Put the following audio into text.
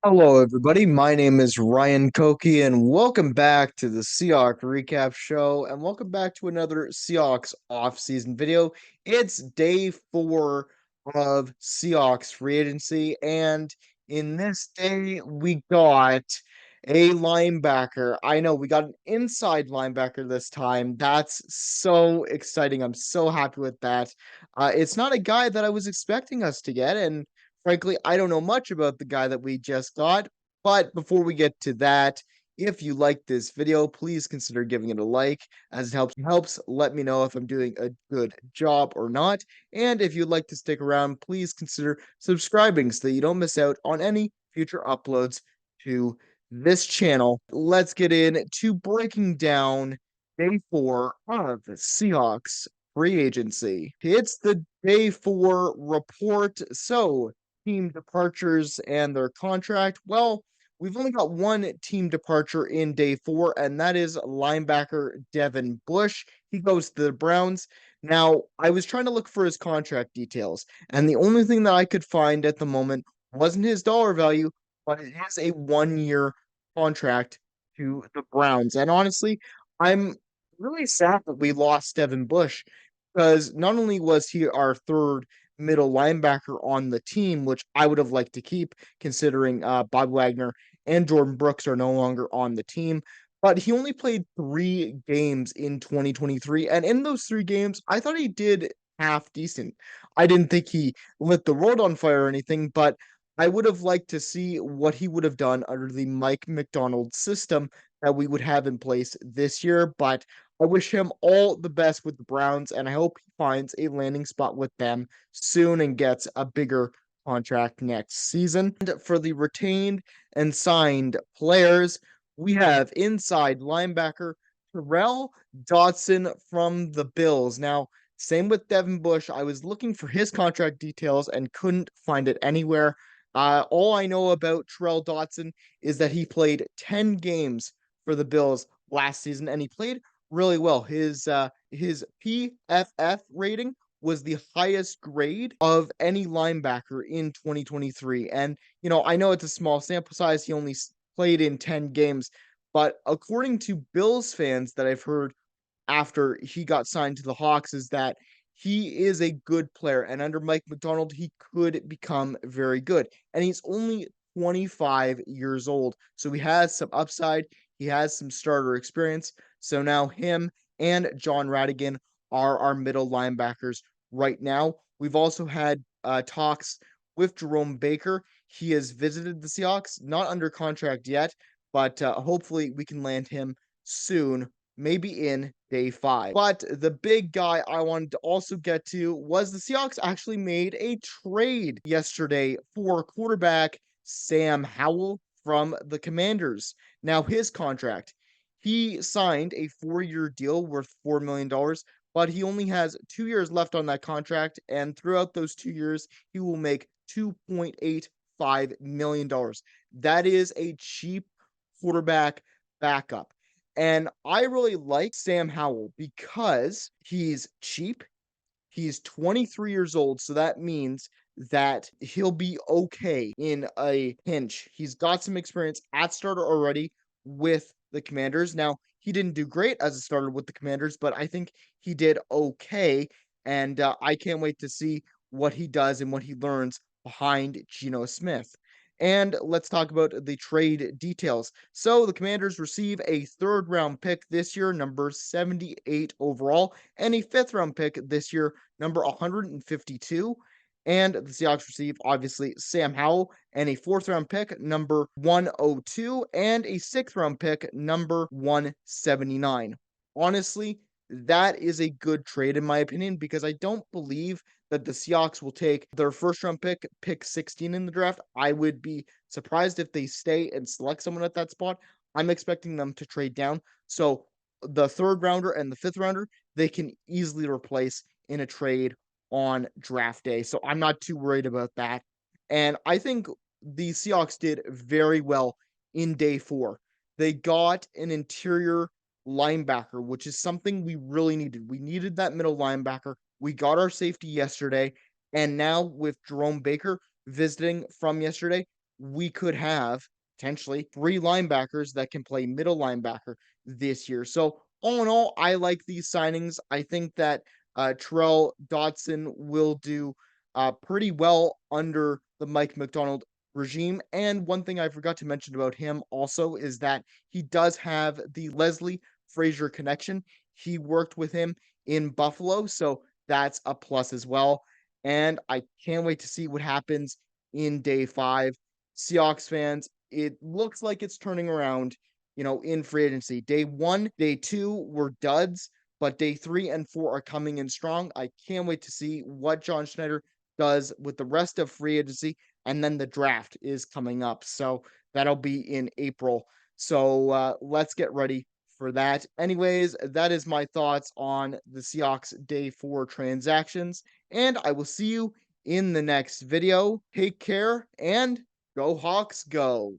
Hello, everybody. My name is Ryan Koki, and welcome back to the Seahawks Recap Show, and welcome back to another Seahawks off-season video. It's day 4 of Seahawks free agency, and in this day, we got a linebacker. I know we got an inside linebacker this time. That's so exciting. I'm so happy with that. It's not a guy that I was expecting us to get, and frankly, I don't know much about the guy that we just got, but before we get to that, if you like this video, please consider giving it a like, as it helps let me know if I'm doing a good job or not. And if you'd like to stick around, please consider subscribing so that you don't miss out on any future uploads to this channel. Let's get into breaking down day 4 of the Seahawks free agency. It's the day 4 report. So team departures and their contract. Well, we've only got one team departure in day 4, and that is linebacker Devin Bush. He goes to the Browns. Now, I was trying to look for his contract details, and the only thing that I could find at the moment wasn't his dollar value, but it is a 1 year contract to the Browns. And honestly, I'm really sad that we lost Devin Bush because not only was he our third middle linebacker on the team, which I would have liked to keep, considering Bob Wagner and Jordan Brooks are no longer on the team. But he only played 3 games in 2023. And in those 3 games, I thought he did half decent. I didn't think he lit the world on fire or anything, but I would have liked to see what he would have done under the Mike McDonald system that we would have in place this year. But I wish him all the best with the Browns, and I hope he finds a landing spot with them soon and gets a bigger contract next season. And for the retained and signed players, we have inside linebacker Terrell Dotson from the Bills. Now, same with Devin Bush. I was looking for his contract details and couldn't find it anywhere. All I know about Terrell Dotson is that he played 10 games for the Bills last season, and he played really well. His PFF rating was the highest grade of any linebacker in 2023. And I know it's a small sample size. He only played in 10 games, but according to Bills fans that I've heard after he got signed to the Hawks is that he is a good player, and under Mike McDonald he could become very good. And he's only 25 years old. So he has some upside, he has some starter experience. So now him and John Radigan are our middle linebackers right now. We've also had talks with Jerome Baker. He has visited the Seahawks, not under contract yet, but hopefully we can land him soon, maybe in day 5. But the big guy I wanted to also get to was the Seahawks actually made a trade yesterday for quarterback Sam Howell from the Commanders. Now, his contract, he signed a 4 year deal worth $4 million, but he only has 2 years left on that contract. And throughout those 2 years, he will make $2.85 million. That is a cheap quarterback backup. And I really like Sam Howell because he's cheap. He's 23 years old, so that means that he'll be okay in a pinch. He's got some experience at starter already with the Commanders. Now, he didn't do great as a starter with the Commanders, but I think he did okay. And I can't wait to see what he does and what he learns behind Geno Smith. And let's talk about the trade details. So the Commanders receive a 3rd round pick this year, number 78 overall, and a 5th round pick this year, number 152. And the Seahawks receive, obviously, Sam Howell and a 4th round pick, number 102, and a 6th round pick, number 179. Honestly, that is a good trade, in my opinion, because I don't believe that the Seahawks will take their 1st round pick, pick 16 in the draft. I would be surprised if they stay and select someone at that spot. I'm expecting them to trade down. So the 3rd rounder and the 5th rounder, they can easily replace in a trade on draft day. So I'm not too worried about that. And I think the Seahawks did very well in day 4. They got an interior linebacker, which is something we really needed. We needed that middle linebacker. We got our safety yesterday, and now with Jerome Baker visiting from yesterday, we could have potentially three linebackers that can play middle linebacker this year. So all in all, I like these signings. I think that Terrell Dodson will do pretty well under the Mike McDonald regime. And one thing I forgot to mention about him also is that he does have the Leslie Frazier connection. He worked with him in Buffalo, so that's a plus as well. And I can't wait to see what happens in day 5. Seahawks fans, it looks like it's turning around, in free agency. Day 1, day 2 were duds, but day 3 and 4 are coming in strong. I can't wait to see what John Schneider does with the rest of free agency, and then the draft is coming up. So that'll be in April. So let's get ready for that. Anyways, that is my thoughts on the Seahawks day 4 transactions, and I will see you in the next video. Take care and go Hawks go.